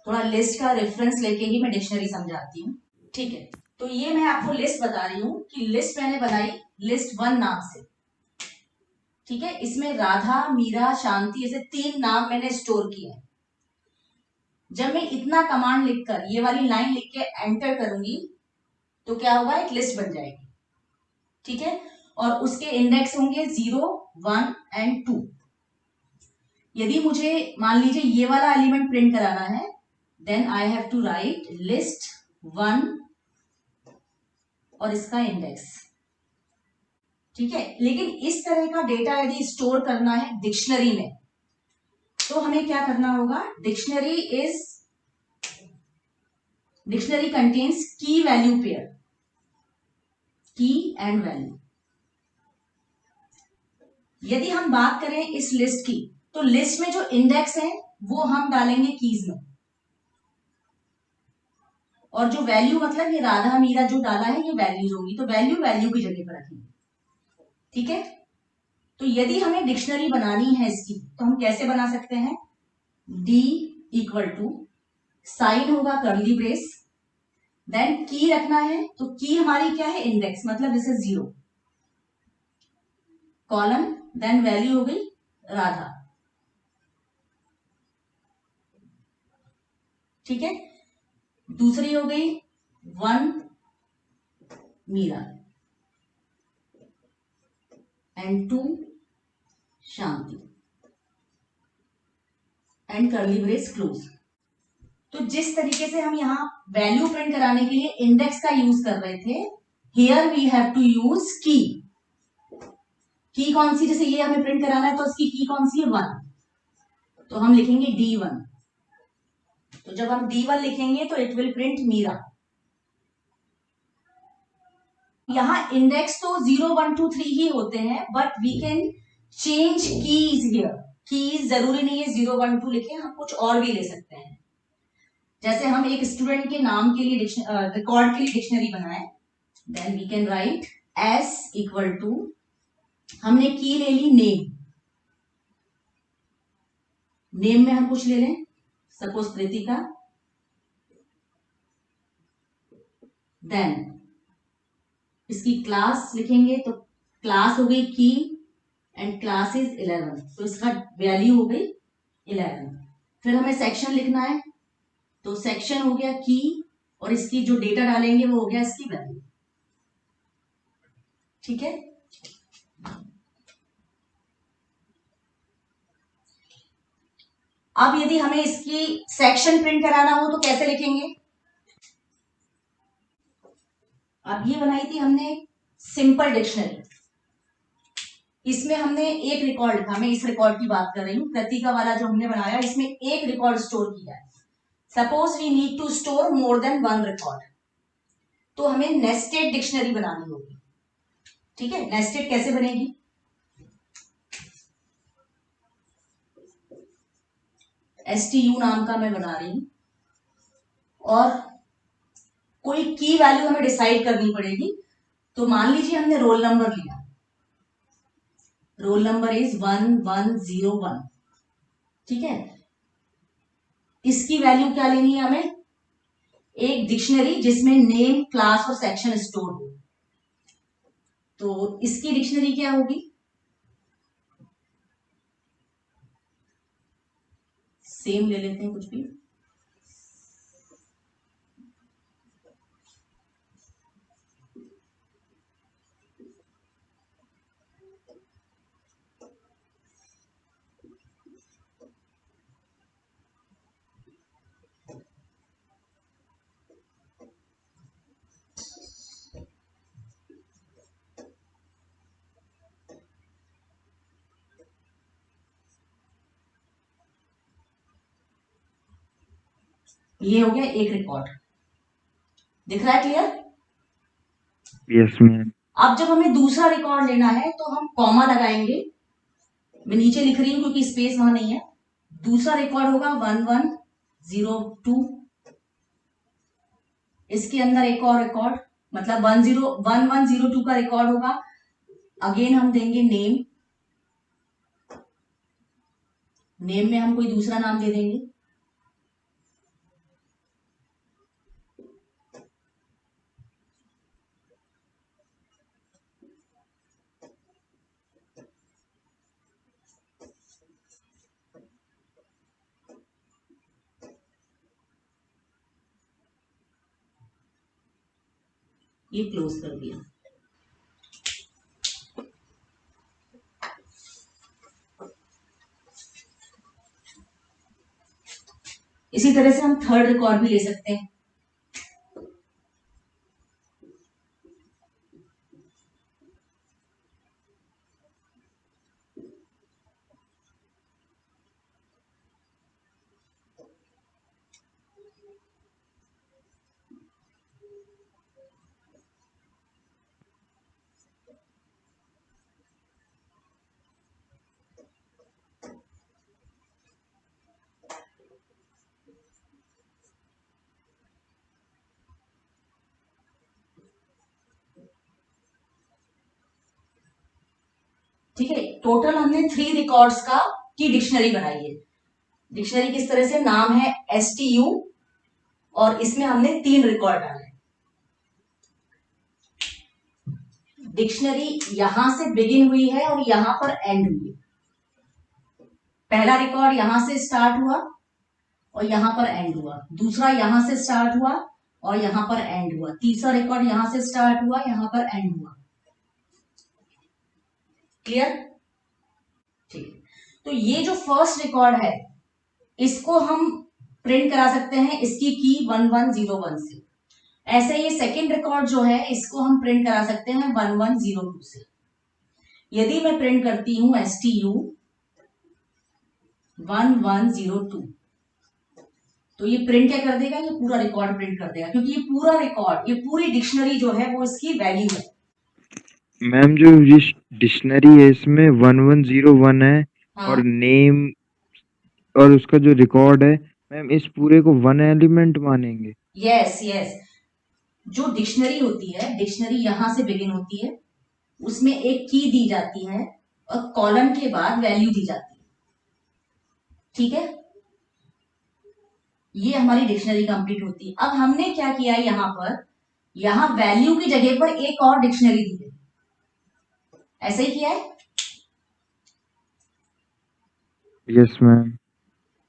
थोड़ा लिस्ट का रेफरेंस लेके ही मैं डिक्शनरी समझाती हूँ। ठीक है, तो ये मैं आपको लिस्ट बता रही हूँ कि लिस्ट मैंने बनाई लिस्ट 1 नाम से। ठीक है, इसमें राधा, मीरा, शांति ऐसे 3 नाम मैंने स्टोर किए हैं। जब मैं इतना कमांड लिखकर ये वाली लाइन लिख के एंटर करूंगी तो क्या होगा, एक लिस्ट बन जाएगी। ठीक है, और उसके इंडेक्स होंगे 0, 1 एंड 2। यदि मुझे मान लीजिए ये वाला एलिमेंट प्रिंट कराना है, then I have to write list 1 और इसका इंडेक्स। ठीक है, लेकिन इस तरह का डेटा यदि स्टोर करना है डिक्शनरी में तो हमें क्या करना होगा, डिक्शनरी कंटेन्स की वैल्यू पेयर, की एंड वैल्यू। यदि हम बात करें इस लिस्ट की तो लिस्ट में जो इंडेक्स है वो हम डालेंगे कीज में, और जो वैल्यू मतलब ये राधा मीरा जो डाला है ये वैल्यूज होंगी, तो वैल्यू की जगह पर रखेंगे। ठीक है, तो यदि हमें डिक्शनरी बनानी है इसकी तो हम कैसे बना सकते हैं, डी इक्वल टू साइन होगा कर्ली ब्रेस, देन की रखना है तो की हमारी क्या है, इंडेक्स मतलब जैसे 0, कॉलन, देन वैल्यू हो गई राधा। ठीक है, दूसरी हो गई 1 Meera and 2 Shanti and curly brace close. तो जिस तरीके से हम यहाँ वैल्यू प्रिंट कराने के लिए इंडेक्स का यूज कर रहे थे, here we have to use key. की कौन सी, जैसे ये हमें प्रिंट कराना है तो इसकी की कौन सी है, 1, तो हम लिखेंगे D1। तो जब हम D1 लिखेंगे तो इट विल प्रिंट मीरा। यहाँ इंडेक्स तो 0, 1, 2, 3 ही होते हैं, but we can change keys here. Keys जरूरी नहीं है 0, 1, 2 लिखे, हम कुछ और भी ले सकते हैं। जैसे हम एक स्टूडेंट के नाम के लिए रिकॉर्ड के लिए डिक्शनरी बनाए, then we can write S equal to, हमने की ले ली नेम, नेम में हम कुछ ले लें, सपोज कृतिका, देन इसकी क्लास लिखेंगे तो क्लास हो गई की एंड क्लास इज 11, तो इसका वैल्यू हो गई 11। फिर हमें सेक्शन लिखना है तो सेक्शन हो गया की और इसकी जो डेटा डालेंगे वो हो गया इसकी वैल्यू। ठीक है, अब यदि हमें इसकी सेक्शन प्रिंट कराना हो तो कैसे लिखेंगे, अब ये बनाई थी हमने सिंपल डिक्शनरी, इसमें हमने एक रिकॉर्ड लिखा, मैं इस रिकॉर्ड की बात कर रही हूँ, कृतिका वाला जो हमने बनाया इसमें एक रिकॉर्ड स्टोर किया है। Suppose we need to store more than 1 record, तो हमें नेस्टेड डिक्शनरी बनानी होगी। ठीक है, नेस्टेड कैसे बनेगी, STU नाम का मैं बना रही हूं, और कोई की वैल्यू हमें डिसाइड करनी पड़ेगी। तो मान लीजिए हमने रोल नंबर लिया, रोल नंबर इज 1101। ठीक है, इसकी वैल्यू क्या लेनी है हमें, एक डिक्शनरी जिसमें नेम, क्लास और सेक्शन स्टोर हो, तो इसकी डिक्शनरी क्या होगी, सेम ले लेते हैं कुछ भी, ये हो गया एक रिकॉर्ड, दिख रहा है क्लियर, यस मैम। अब जब हमें दूसरा रिकॉर्ड लेना है तो हम कॉमा लगाएंगे, मैं नीचे लिख रही हूं क्योंकि स्पेस वहां नहीं है। दूसरा रिकॉर्ड होगा 1102, इसके अंदर एक और रिकॉर्ड मतलब 1102 का रिकॉर्ड होगा, अगेन हम देंगे नेम, नेम में हम कोई दूसरा नाम दे देंगे, ये क्लोज कर दिया। इसी तरह से हम थर्ड रिकॉर्ड भी ले सकते हैं। ठीक है, टोटल हमने 3 रिकॉर्ड्स का की डिक्शनरी बनाई है। डिक्शनरी किस तरह से, नाम है STU और इसमें हमने 3 रिकॉर्ड डाले। डिक्शनरी यहां से बिगिन हुई है और यहां पर एंड हुई है। पहला रिकॉर्ड यहां से स्टार्ट हुआ और यहां पर एंड हुआ, दूसरा यहां से स्टार्ट हुआ और यहां पर एंड हुआ, तीसरा रिकॉर्ड यहां से स्टार्ट हुआ, यहां पर एंड हुआ। क्लियर? ठीक। तो ये जो फर्स्ट रिकॉर्ड है इसको हम प्रिंट करा सकते हैं इसकी की 1101 से। ऐसे ये सेकेंड रिकॉर्ड जो है इसको हम प्रिंट करा सकते हैं 1102 से। यदि मैं प्रिंट करती हूं STU 1102, तो ये प्रिंट क्या कर देगा, ये पूरा रिकॉर्ड प्रिंट कर देगा, क्योंकि ये पूरा रिकॉर्ड, ये पूरी डिक्शनरी जो है वो इसकी वैल्यू है। मैम जो ये डिक्शनरी है इसमें 1101 है हाँ, और नेम और उसका जो रिकॉर्ड है मैम इस पूरे को वन एलिमेंट मानेंगे? Yes yes. जो डिक्शनरी होती है, डिक्शनरी यहां से बिगिन होती है, उसमें एक की दी जाती है और कॉलम के बाद वैल्यू दी जाती है। ठीक है, ये हमारी डिक्शनरी कंप्लीट होती है। अब हमने क्या किया है, यहां पर, यहां वैल्यू की जगह पर एक और डिक्शनरी दी है, ऐसे ही किया है। Yes ma'am.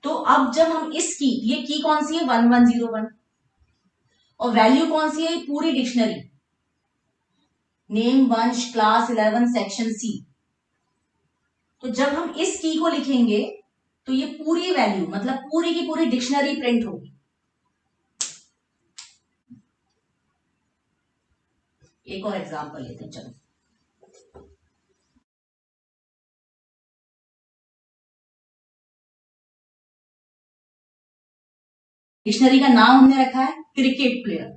तो अब जब हम इस की, ये की कौन सी है, 1101, और वैल्यू कौन सी है, पूरी डिक्शनरी, नेम वंश क्लास 11 सेक्शन सी। तो जब हम इस की को लिखेंगे तो ये पूरी वैल्यू, मतलब पूरी की पूरी डिक्शनरी प्रिंट होगी। एक और एग्जांपल लेते हैं, चलो। डिक्शनरी का नाम हमने रखा है क्रिकेट प्लेयर।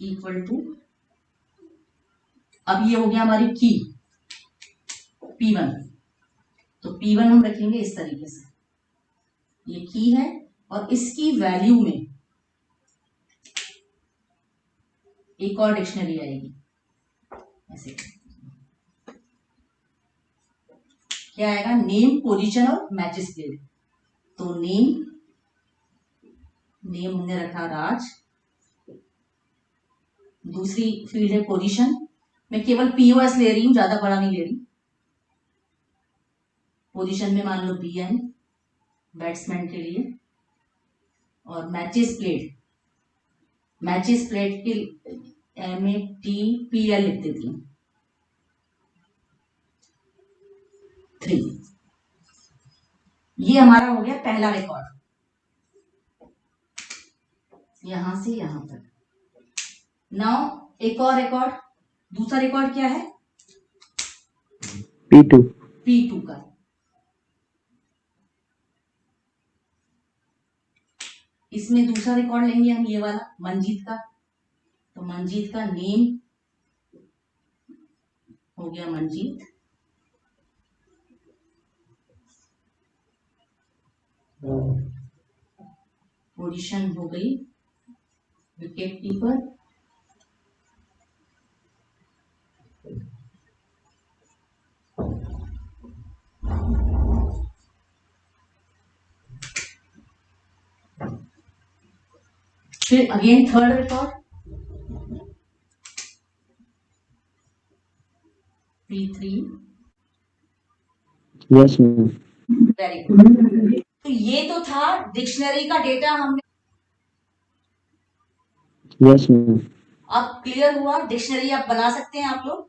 इक्वल टू, अब ये हो गया हमारी की P1। तो P1 हम रखेंगे इस तरीके से, ये की है और इसकी वैल्यू में एक और डिक्शनरी आएगी, ऐसे। क्या आएगा, नेम पोजीशन और मैचेस प्लेड। तो नेम, नेम हमने रखा राज, दूसरी फील्ड है पोजीशन, मैं केवल POS ले रही हूं, ज्यादा बड़ा नहीं ले रही। पोजीशन में मान लो BN, बैट्समैन के लिए। और मैचेस प्लेड, मैचेस प्लेड के MATPL लिख देती हूँ 3। ये हमारा हो गया पहला रिकॉर्ड, यहां से यहां तक। नाउ एक और रिकॉर्ड, दूसरा रिकॉर्ड क्या है, P2। P2 का। इसमें दूसरा रिकॉर्ड लेंगे हम, ये वाला मंजीत का। तो मंजीत का नेम हो गया मंजीत, पोजीशन हो गई विकेट कीपर, फिर again third record P3। Yes ma'am. Very good. तो ये तो था डिक्शनरी का डेटा हमने। Yes ma'am. अब क्लियर हुआ, डिक्शनरी आप बना सकते हैं आप लोग।